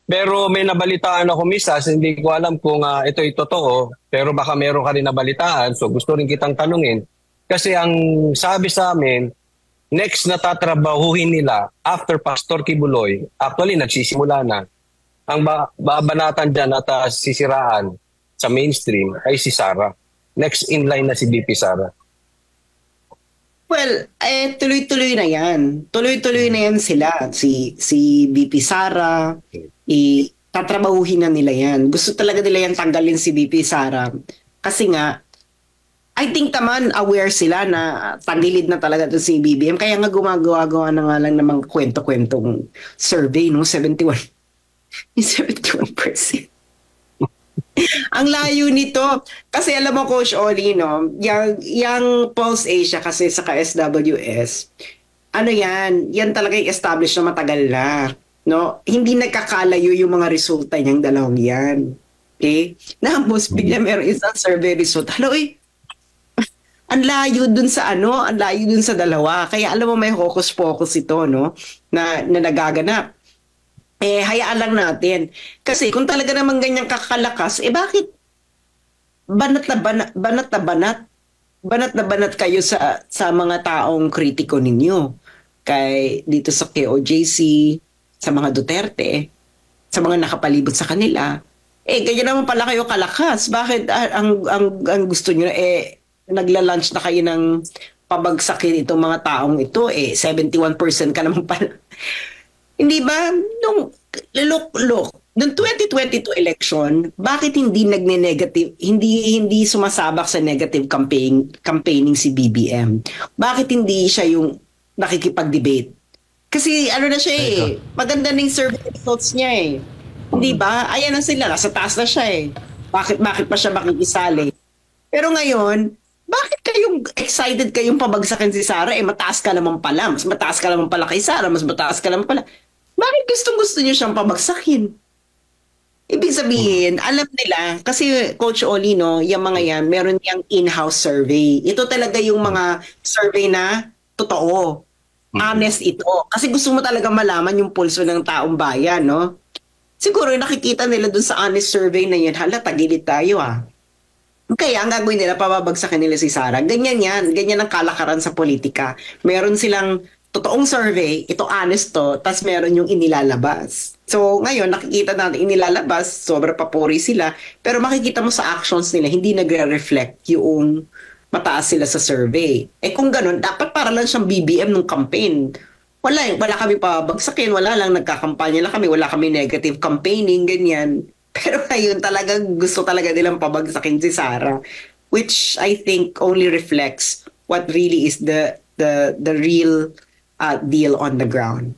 Pero may nabalitaan ako, Misas, hindi ko alam kung ito'y totoo, pero baka meron ka rin nabalitaan, so gusto rin kitang tanungin. Kasi ang sabi sa amin, next na tatrabahuhin nila after Pastor Kibuloy, actually nagsisimula na, ang babanatan dyan at sisiraan sa mainstream ay si Sara. Next in line na si BP Sara. Well, tuloy-tuloy na yan. Tuloy-tuloy na yan sila. Si BP Sara, tatrabahuhin na nila yan. Gusto talaga nila yan tanggalin si BP Sara. Kasi nga, I think naman aware sila na tagilid na talaga ito si BBM. Kaya nga gumagawa na nga lang ng mga kwento-kwentong survey, no? 71. Yung 71%. Ang layo nito. Kasi alam mo, Coach Oli, no? Yung Pulse Asia kasi sa SWS, ano yan? Yan talaga yung established na matagal na. No? Hindi nagkakalayo yung mga resulta niyang dalawang yan. Okay? Tapos bigla meron isang survey result. Hello, ang layo dun sa ang layo dun sa dalawa. Kaya alam mo may hocus-pocus ito, no? Na nagaganap. Hayaan lang natin. Kasi kung talaga naman ganyang kakalakas, bakit banat na banat kayo sa mga taong kritiko ninyo? Dito sa KOJC, sa mga Duterte, sa mga nakapalibot sa kanila. Ganyan naman pala kayo kalakas. Bakit ang gusto nyo nagla-launch na kayo ng pabagsakin itong mga taong ito, 71% ka naman pala. Hindi ba? Look, nung 2022 election, bakit hindi nagne-negative, hindi sumasabak sa negative campaigning si BBM? Bakit hindi siya yung nakikipag-debate? Kasi ano na siya maganda ng survey results niya Hindi ba? Ayan na sila, nasa taas na siya Bakit pa siya makikisali? Pero ngayon, bakit excited kayong pabagsakin si Sara? Mataas ka naman pala. Mas mataas ka naman pala kay Sara. Mas mataas ka naman pala. Bakit gustong-gusto niyo siyang pabagsakin? Ibig sabihin, alam nila, kasi Coach Oli, no, yung mga yan, meron yung in-house survey. Ito talaga yung mga survey na totoo. Honest ito. Kasi gusto mo talaga malaman yung pulso ng taong bayan, no? Siguro nakikita nila dun sa honest survey na yun, hala, tagilid tayo Kaya ang gagawin nila, pababagsakin nila si Sara. Ganyan yan. Ganyan ang kalakaran sa politika. Meron silang totoong survey, ito honest to, tas meron yung inilalabas. So ngayon, nakikita natin inilalabas, sobra papuri sila, pero makikita mo sa actions nila, hindi nagre-reflect yung mataas sila sa survey. Kung ganun, dapat para lang siyang BBM ng campaign. Wala kami pabagsakin, wala lang, nagkakampanya lang kami, wala kami negative campaigning, ganyan. Pero ngayon talagang gusto talaga nilang pabagsakin si Sara, which I think only reflects what really is the real deal on the ground.